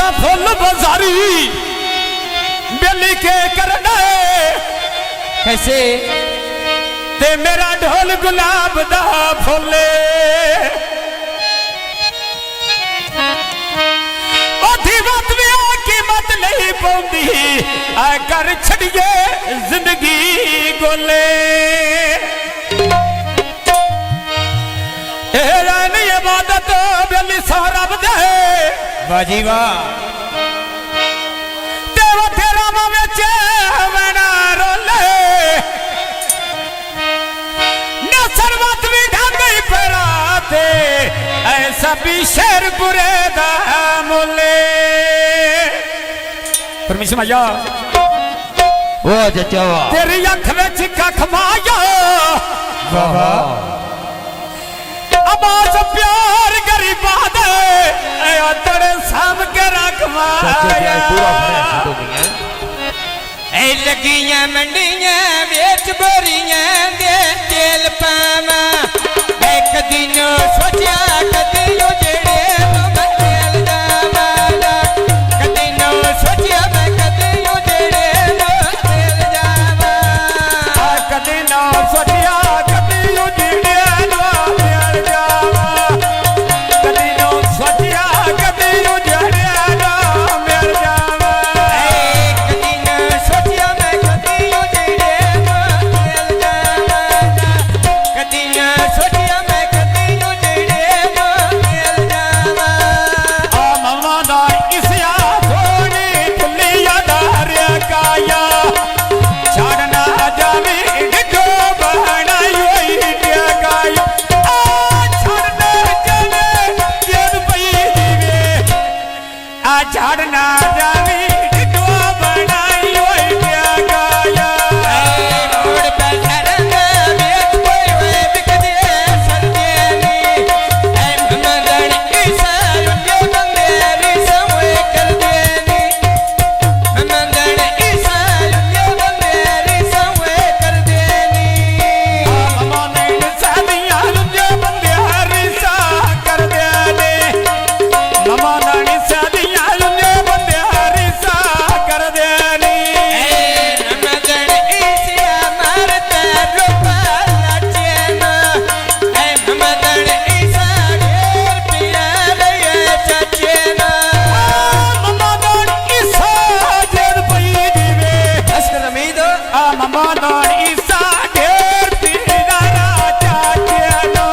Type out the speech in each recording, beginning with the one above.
सा फुल बाजारी बेली के करना कैसे ते मेरा ढोल गुलाब दा फुले ओधी बात भी कीमत नहीं पौंदी आ कर छड़िए जिंदगी गोले तेरा नहीं इबादत बेली सौरभ दे बाजी वाह तेरा तेरा मवेचे मैना रोले न सरवत भी ढंग पराते ऐसा भी शेर बुरे दा मोले परमेश्वर माया वो जचा वाह तेरी अख विच कख माया वाह आवाज प्यार गरीबा दे तेरे साम के रख माया ऐ लगियां मंडियां वेच बोरियां दे तेल पावा एक दिन सोचा कदी उजड़े मैं तेल जावां कदी न सोचा मैं कदी उजड़े मैं तेल जावां कदी ना सोचिया कदी उजड़े तेल जावा कदी ना सोचिया कदी उजड़े मेर जावा कदी न सोचा मैं कदी उजड़े मैं तेल जावां कदी न सोचा मैं कदी उजड़े मैं तेल जावां आ ममा दा इसया थोड़ी खुलिया दारिया काया छाड़ना जावी डिगो बहना योई दिया काया आ छाड़ना जावे जेद पई दीवे आ छाड़ना जावी डिगो बहना योई दिया काया मोड़ पे रंग वेच कोई वे बिकदे संदेनी ऐ ममदन ईसा यो बंदेरी समवे कर देनी ममदन ईसा यो बंदेरी समवे कर देनी ममा ने सादिया लुंजे बंदे हरिसा कर दे ममा ने सादिया लुंजे बंदे हरिसा कर दे ममदन ईसा मारता रूपा लाचेना ऐ ममदन ईसा ढेर पिया रे चचेना ममा ने ईसा जेद पई दीवे अस्कर उम्मीद आ ममा ने ईसा ढेर पीरा राजा चेनो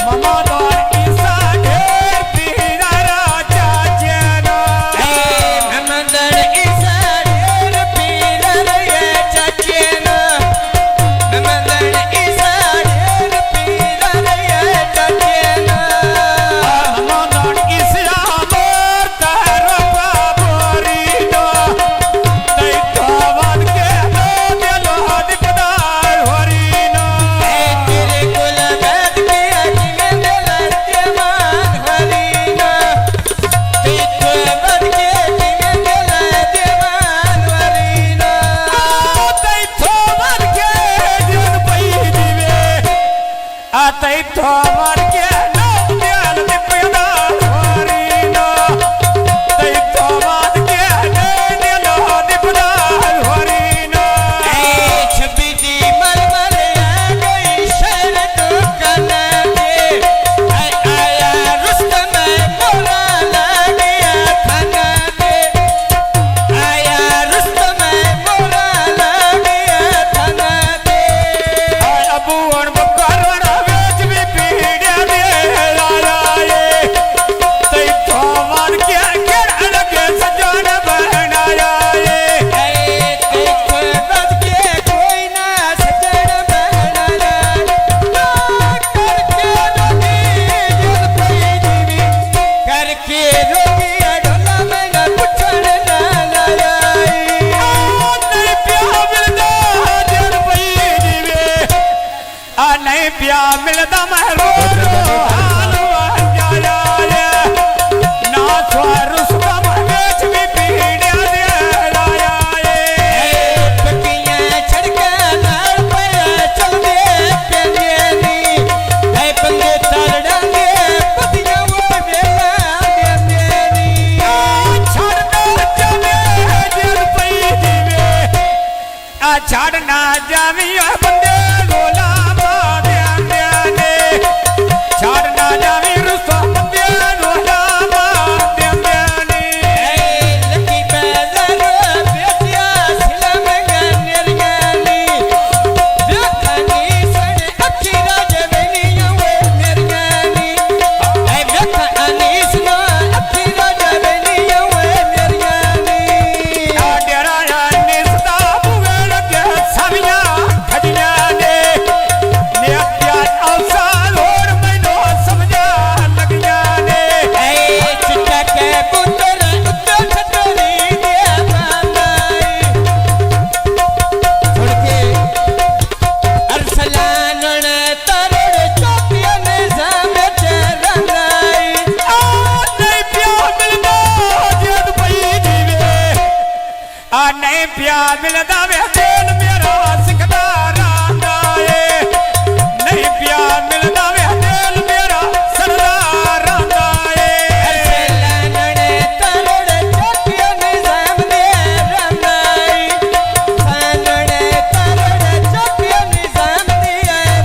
ममा ने ईसा ढेर पीरा राजा चेनो ममदन ईसा ढेर पीरा रे चचेना ममदन ईसा ढेर पीरा रे चचेना ममदन ईसा मोर तारो बाबोरी दो तै तोवन के दो दिलो दिपदार होरी नो तेरे कुल बैठ के अजमें लड़ते मान हरीना ते तो बैठ के अजमें लड़ते मान हरीना तै तोवन के जन पई दीवे आ तै तोवन के नो दिल दिपदार होरी नो तै तोवन के नो दिलो दिपदार होरी नो छबी दी मलमल आ गई शहर दुकान पे आया रुस्तम मोला लागिया खाना पे आया रुस्तम मोला लागिया खाना पे अबू अण बकरन वेच भी पीड़े दे लाया तै तोवन के केड़ लगे सजन बनाया कोई ना सजन बहना करके रोगी ढोला में न पुछण ना लाया नहीं प्या मिलदा जन पई दीवे आ नहीं प्या मिलदा मैं रो हाल जाया ना स्वर सुगम वेच भी पीड़े दे लाया पकियां छड़का नाल पे चलदे पेंदे नी ऐ पंगे ताल डांगे पतियां वो मेला देंदे नी ਨਾ ਜਾਵੀਂ ਓਏ ਬੰਦੇ ਗੁਲਾਮਾਂ ਦਿਆਂ ਨੇ ਛੱਡ ਨਾ ਜਾਵੀਂ ਰੁੱਸਾ ਬੰਦੇ ਗੁਲਾਮਾਂ ਦਿਆਂ ਨੇ ਲੱਕੀ ਪੈਦਰ ਵੇਚਿਆ ਸਿਲਮ ਗਨਰੀਆਂ ਨੀ ਵੇਖਣੀ ਸਣ ਅੱਖੀ ਰਾਜਵਨੀਆਂ ਵੇ ਮੇਰੀਆਂ ਨੀ ਵੇਖਣੀ ਸਣ ਅੱਖੀ ਰਾਜਵਨੀਆਂ ਵੇ ਮੇਰੀਆਂ ਨੀ ਆ ਡੇਰਾ ਨਿਸ ਦਾ ਬੂਹੇ ਲੱਗੇ ਸਭੀਆਂ ਖਜੀਆਂ ਨੇ ਨਿਆਤਿਆ ਔਸਾ ਲੋੜ ਮੈਨੂੰ ਸਮਝਾ ਲੱਗੀਆਂ ਨੇ ਚਿੱਟਾ ਕੇ ਪੁੱਤਰ ਉੱਤੇ ਛੱਡਣੀ ਦੇ ਬਾਂਦਾਈ ਸੁਣ ਕੇ ਅਰਸਲਾਨਣ ਤਰੜ ਚੋਪੀਆਂ ਨੇ ਸਾਹਮਣੇ ਰੰਗਾਈ ਆ ਨਹੀਂ ਪਿਆ ਮਿਲਦਾ ਜਦ ਪਈ ਜੀਵੇ ਆ ਨਹੀਂ ਪਿਆ ਮਿਲਦਾ ਵੇ ਦਿਲ ਮੇਰਾ ਸਿੱਖਦਾ ਰਾਂਦਾ ਏ ਨਹੀਂ ਪਿਆ ਮਿਲਦਾ ਵੇ ਦਿਲ ਮੇਰਾ ਸੜਦਾ ਰਾਂਦਾ ਏ ਅਰਸਲਾਨਣ ਤਰੜ ਚੋਪੀਆਂ ਨੇ ਸਾਹਮਣੇ ਰੰਗਾਈ ਸਾਨਣ ਤਰੜ ਚੋਪੀਆਂ ਨੇ ਸਾਹਮਣੇ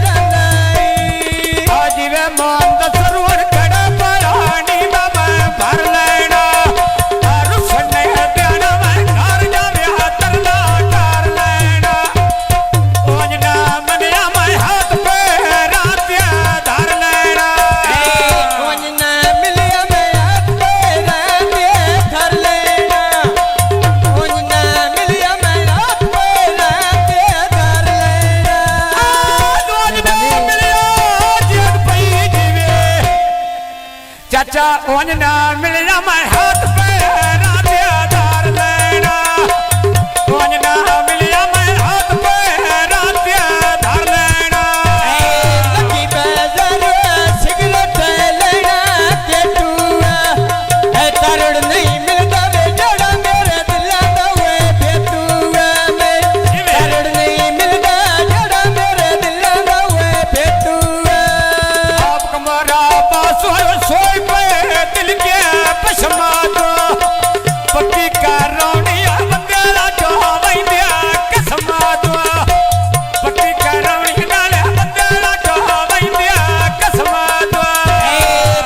ਰੰਗਾਈ ਆ ਜਿਵੇਂ ਮਾਨ ਦਾ ਸਰਵਰ ਕੜਾ ਪਰਾਣੀ ਦਾ ਮੈਂ ਭਰ ਲੈਣਾ ਆ ਰੁਸਨੇ ਧਿਆਣਾ ਮੈਂ ਘਰ ਜਾਵਿਆ ਤਰਲਾ ਕਰ ਲੈਣਾ ਉਂਝ ਨਾ ਮੰਨਿਆ ਮੈਂ ਹੱਥ ਪੈਰਾਂ ਤੇ ਧਰ ਲੈਣਾ ਉਂਝ ਨਾ ਮਿਲਿਆ ਮੈਂ ਆਪੇ ਰਹਿੰਦੇ ਧਰ ਲੈਣਾ ਉਂਝ ਨਾ ਮਿਲਿਆ ਮੈਂ ਆਪੇ ਰਹਿੰਦੇ ਧਰ ਲੈਣਾ ਉਂਝ ਨਾ ਮਿਲਿਆ ਜਦ ਪਈ ਜੀਵੇ ਚਾਚਾ ਉਂਝ ਨਾ ਮਿਲਿਆ ਮੈਂ ਹੱਥ ਪੈਰਾਂ ਤੇ ਧਰ ਲੈਣਾ ਉਂਝ ਨਾ ਮਿਲਿਆ ਮੈਂ ਹੱਥ ਪੈਰਾਂ ਤੇ ਧਰ ਲੈਣਾ ਲੱਕੀ ਬਾਜ਼ਾਰ ਸਿਗਰਟ ਲੈਣਾ ਤੇ ਟੂਆ ਤਰੜ ਨਹੀਂ ਮਿਲਦਾ ਵੇ ਜਿਹੜਾ ਮੇਰੇ ਦਿਲਾਂ ਦਾ ਵੇ ਬੇਟੂਆ ਮੈਂ ਤਰੜ ਨਹੀਂ ਮਿਲਦਾ ਜਿਹੜਾ ਮੇਰੇ ਦਿਲਾਂ ਦਾ ਵੇ ਬੇਟੂਆ आप कमरा बासो सोई पे दिल के पशमा दो पक्की करौनिया बंदेला जो वैंदिया कसमा दो पक्की करौनी नाले बंदेला जो वैंदिया कसमा दो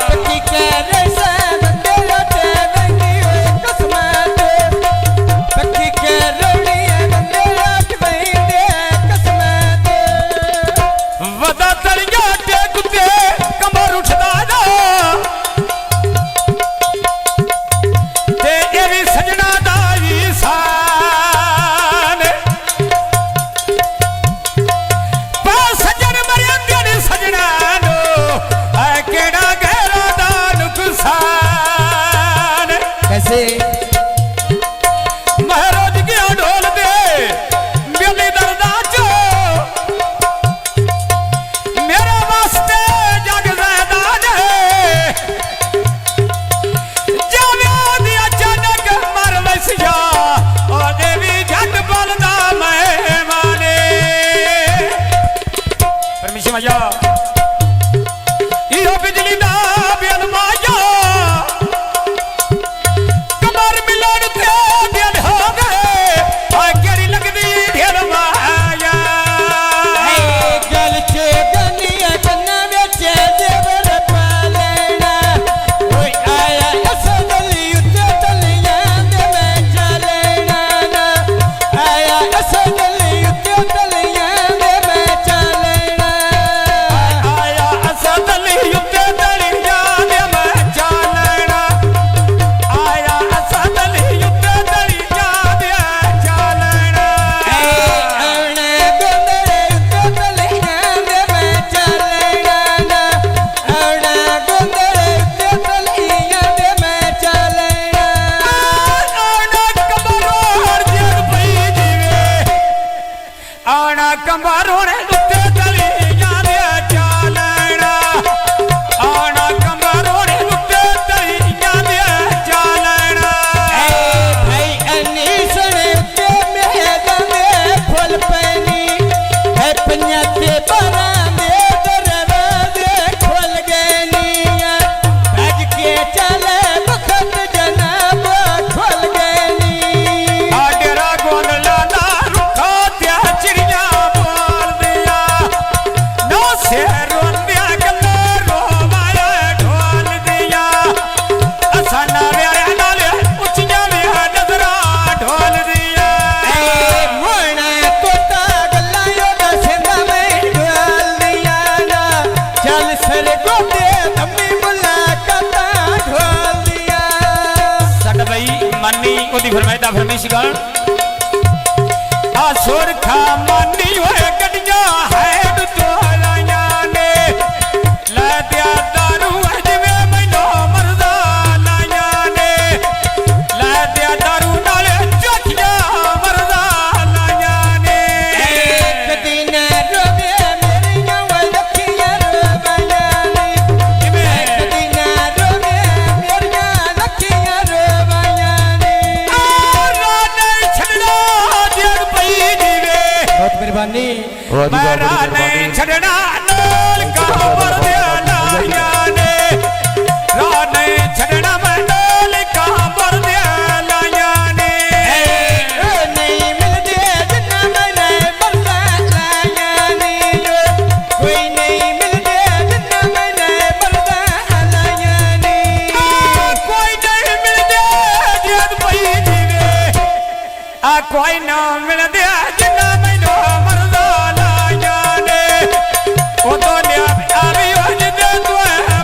ਪੱਕੀ ਕਹਿ ਸਾ ਬੰਦੇ ਲਾਟੇ ਵੰਗੀ ਓਏ ਕਸਮਾਂ ਤੇ ਪੱਕੀ ਕਹਿ ਰੋਣੀ ਬੰਦੇ ਲਾਟ ਵੰਦੇ ਕਸਮਾਂ ਤੇ वदा तलिया के कुत्ते कमर उठदा ना ते ये भी सजना दा ईसान पा सजन मरियंदे ने सजना नो ऐ केड़ा गहरा दा नुकसान कैसे महाराज गया ढोल दे मेली दरदा चो मेरे वास्ते जग ज़ैदा ने जाव्या दी अचानक मर वसिया ओ देवी झट बलदा मेहमाने परमेश्वर इहो बिजली दा बिल माया कमर मिलन ते दिल हो गए आ केड़ी लगदी ढेर माया गल चे गनिया कन्ना ਵਿੱਚ ਦੇਵਰ ਪਾ ਲੈਣਾ ਓਏ ਆਇਆ ਅਸ ਦਲੀ ਉੱਤੇ ਤਲੀਆਂ ਦੇ ਮੈਂ ਚੱਲਣਾ ਨਾ ਆਇਆ ਅਸ ਦਲੀ ਉੱਤੇ ਤਲੀਆਂ ਦੇ ਮੈਂ ਚੱਲਣਾ आया असदली युते दलिया दे मैं चालना आया असदली युते दलिया दे चालना ਆਉਣੇ ਗੋਂਦਰੇ ਉੱਤੇ ਤਲੀਆਂ ਦੇ ਮੈਂ ਚੱਲਣਾ ਨਾ ਆਉਣਾ ਗੋਂਦਰੇ ਉੱਤੇ ਤਲੀਆਂ ਦੇ ਮੈਂ ਚੱਲਣਾ आना कमरों जग पई जीवे आना कमरों उत्ते दलिया दे चालना आना कमरों उत्ते दलिया दे चालना ਭਾਈ ਅਨੀਸਣ ਉੱਤੇ ਮੇਦਾਂ ਦੇ ਫੁੱਲ ਪੈਣੀ ਹੈ ਪੰਜਾਂ ਤੇ ਬਾਰਾਂ ਦੇ ਦਰਵਾਜ਼ੇ ਖੁੱਲ ਗਏ ਨੀਆਂ ਭੱਜ ਕੇ ਚੱਲੇ ਬਖਤ ਜਨਾਬ ਖੁੱਲ ਗਏ ਨੀ आ डेरा गोंदला ना रुखा त्या चिड़िया मानी ओदी फरमाइदा फरमाइश गान आ सोरखा मानी होए गड्डियां हैड तो लाया ने ला दिया दारू अजवे मैनो मरदा लाया ने ला दिया दारू नाले चखिया मरदा लाया ने एक दिन रोवे मेरियां लखियां रोवाया ने एक दिन रोवे मेरियां लखियां रोवाया ने राने छड़ना देर पई जीवे बहुत मेहरबानी मेरा नहीं छड़ना नाल का मरदे लाया ने राने छड़ना मैं नाल का मरदे लाया ने नहीं मिलदे जिन्ना मैंने मरदा लाया ने कोई नहीं मिलदे जिन्ना मैंने मरदा लाया ने कोई नहीं मिलदे जेद पई जीवे आ कोई ना मिलदे जिन्ना मैनो मरदा लाया ने ओ तो लिया आवी हो जिदे तू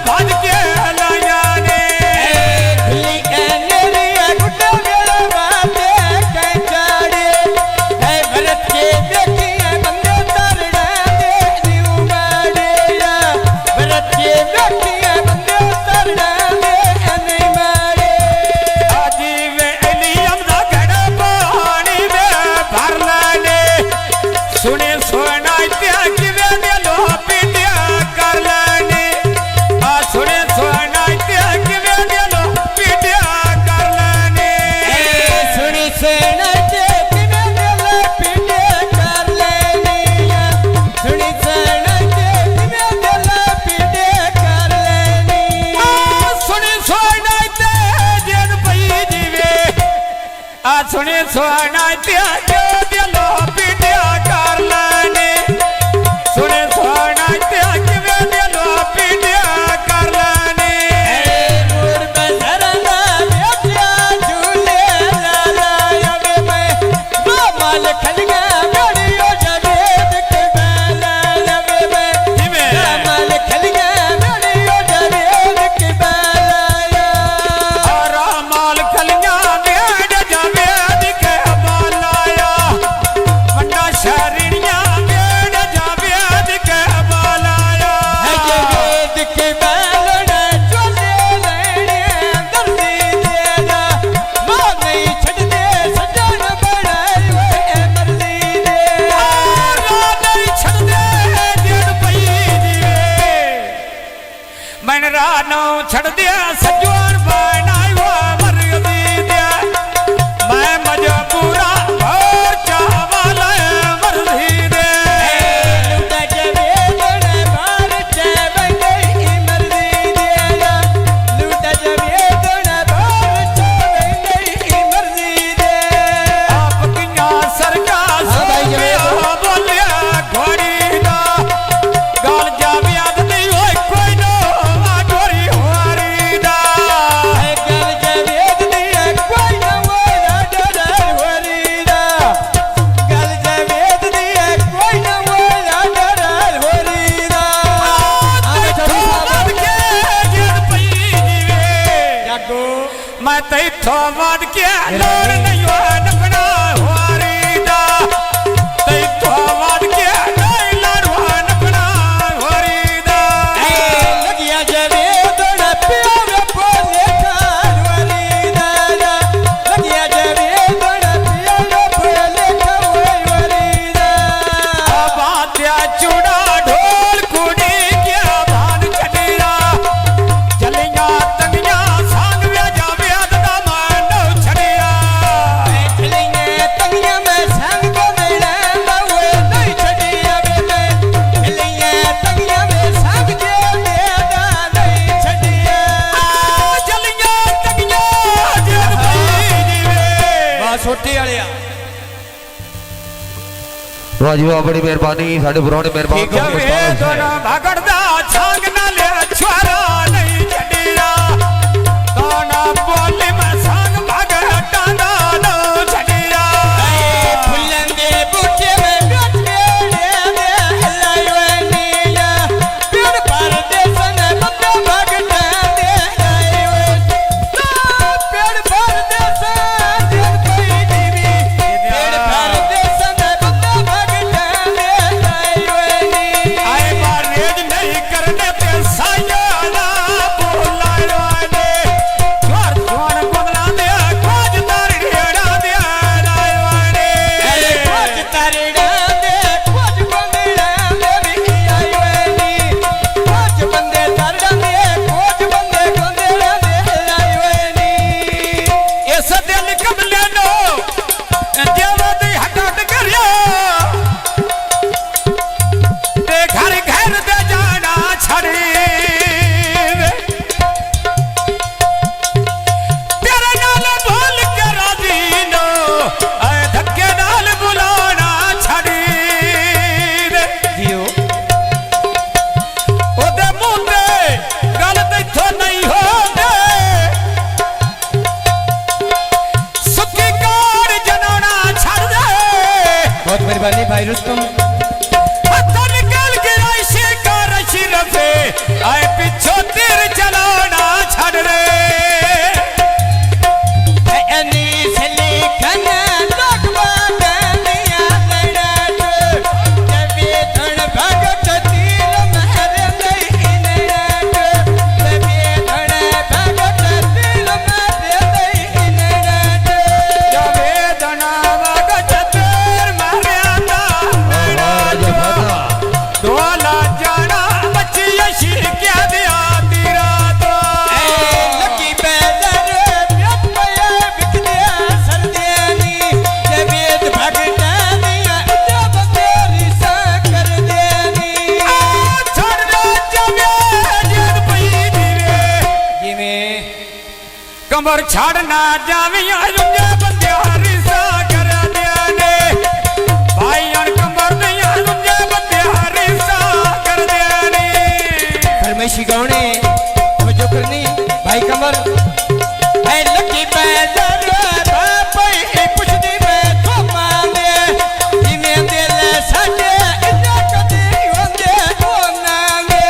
भज के लाया ने खुली एनेरी गुड्डा मेरा बाते कंचाड़े है भरत के देखिए बंदे तरड़ा दे दियो माड़ेया भरत के देखिए बंदे तरड़ा दे नहीं माड़े आजी वे एलियम दा घड़ा पानी में भर लाने सुने सोना त्या किवे दे लो पीटिया कर लाने आ सुने सोना त्या किवे दे लो पीटिया कर लाने सुनी सेना के किने दिल पीटे कर लेनिया सुनी सेना के किने दिल पीटे कर लेनिया सुने सोना ते जेन पई जीवे आ सुने सोना त्या दे लो पीटिया कर लाने सुने सोना त्या किवे दे लो पीटिया कर लाने मोर बजरंगा बेटिया झूले लाया वे मैं माल खलिया मेरियो जवेद के बाला लवे मैं माल खलिया मेरियो जवेद के बाला माल खलिया बेड जावे दिखे बालाया मंडा शरणिया बेड जावे दिखे बालाया जवेद के बालना चोले लेने दर्दी देना मां नहीं छड़ दे सजन बनाए वे मर्दी दे नहीं छड़ दे जेड़ पई जीवे मन रानो छड़ दिया सजवान बनाई वो मरदी दे मैं मजबूरा हो चावला मरदी दे लूटा जवेद ने बार चावे नहीं मर्दी देना लूटा जवेद ने बार चावे नहीं मर्दी दे आप किया सरका भाई बोलिया घोड़ी दा गाल जावे आद नहीं होए कोई नो डोरी हुआरी दा गल जवेद दी कोई न वोरा डर होरीदा गल जवेद दी कोई न वोरा डर होरीदा थोमद के जेद पई जीवे जागो मैं तई थोमद के लोड़ नहीं हो नपना हुआरी दा तई थोमद के नहीं लड़ हो नपना हुआरी दा लगिया जवेद न प्यार बोले खान वरीदा लगिया जवेद न प्यार बोले खान वरीदा बात्या चूड़ा ढोल कुड़ी क्या भान छड़ीरा जलियां तंगियां सांग वे जावे अददा मानो छड़ीरा खलिया तंगिया में संग को मिला बावे नहीं छड़िया वे मैं खलिया तंगिया में संग के मेरा नहीं छड़िया जलियां तंगियां जेद पई जीवे वाह छोटी वालिया वाह जी वाह बड़ी मेहरबानी साडे पुराने मेहरबान जावे दोना भागड़दा छांग ना ले छुआरा नहीं छड़ीरा दोना बोली में सांग भाग टांगा नो छड़ीरा फुलन दे बूटे में बैठे रे लायवनिया पेड़ पर देसन बंदा भगता दे आए पेड़ पर देसन मेहरबानी भाई रुस्तम हथन गल गिराई शिकार शिरफे आए पिछो तीर चलाना छड़ रे एनी सली खना लगवा दनिया लड़ाट जबे धन भगत तीर महर नहीं लड़ाट जबे धन भगत तीर महर नहीं लड़ाट जबे धना वगत तीर मार्यादा डोला जाना बच्ची यशी क्या दिया तीरा तो लकी बेदर प्यत पया बिकदिया सरदेनी जबेद भगता दिया जब तेरी सा कर देनी छड़ दो जबे जद पई दिवे जिमें कमर छाड़ना जाविया रुंजे बंदियारी सा कर दिया ने भाई अन कमर दिया रुंजे बंदियारी सा कर दिया ने फरमाइशी गाउने अब जो करनी भाई कमर है लकी बेदर बापई पुछदी मैं तो माने जिमें दिल साडे इन्ना कदी होंदे ओनाने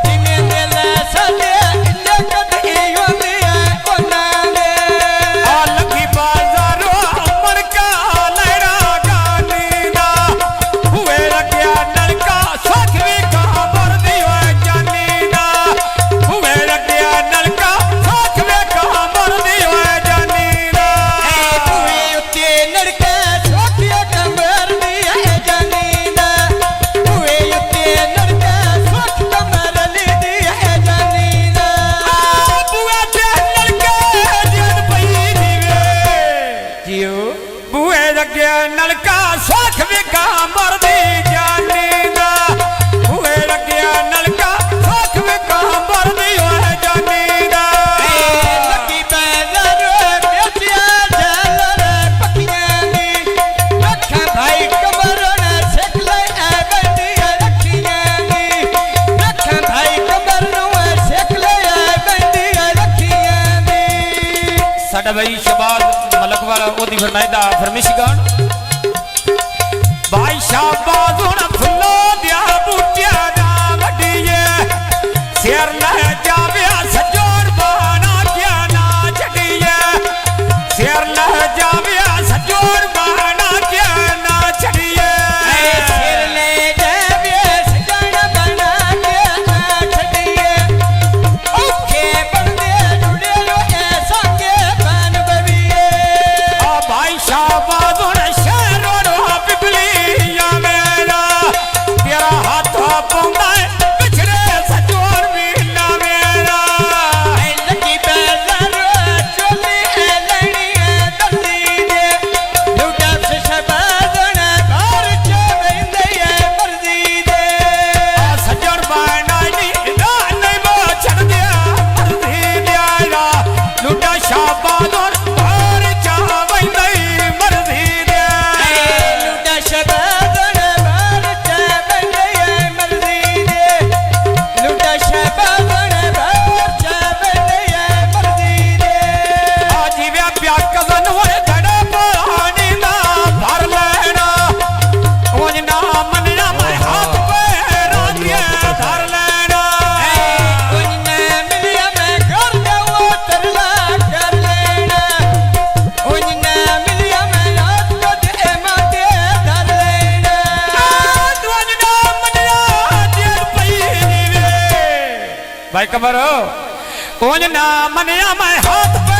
जिमें दिल साडे इन्ना कदी होंदे ओनाने आ लखी बाजारो अमर का लड़ा गानी दा हुए लग्या नलका साखवी का मर दियो जानी दा हुए लग्या नलका साखवी का मर दियो जानी दा पूरे उत्ते लड़का सोटिया कमर दी है जानीना पूरे उत्ते लड़का सोट कमर ली दी है जानीना बुआ ते नलके जद पई दिवे जियो बुए लग्या नलका साखवी का मर दी जानी दा हुए लग्या नलका साखवी का मर दियो जानी दा लकी बेदर बेटिया झालर पकियां दी रखा भाई कमर ने सेक ले ए बंदिया रखियां दी रखा भाई कमर नु सेक ले ए बंदिया रखियां दी साडा भाई शहबाज मलक वाला ओदी फरमाइदा फरमिश गान भाई शाहबाज हुन फुल्लो दिया बूटिया दा वड्डीए सिर न जाविया सजोर बाना क्या ना छड़िए सिर न जाविया सजोर बाना क्या ना छड़िए सिर ले जावे सजन बना के छड़िए ओखे बंदे जुड़े लो ऐसा के बन बविए आ भाई शाहबाज हुन शहरों रो पिपलिया मेरा तेरा हाथ पौंदा पिछड़े सजोर वीला मेरा लकी बेदर चोली लड़ी दल्ली दे लुटा से शबादन बार चवेंदे मर्जी दे सजन बाना नी नहीं वो छड़ दिया मर्जी दिया लुटा शाबाद और बार चावई नहीं मर्जी दिया लुटा शबादन बार चवेंदे मर्जी दे लुटा शबादन बार चवेंदे मर्जी दे जीव्या प्या कजन होए धड़े पानी ना भर लेना ओज ना मनना मैं हाथ पे राजिए धर लेना उन्ने मिलिया मैं कर दे वो तरला कर लेना उन्ने मिलिया मैं रात को दे माते धर लेना ओज ना मनना जेल पई नीवे भाई कबर ओज ना मनया मैं हाथ पे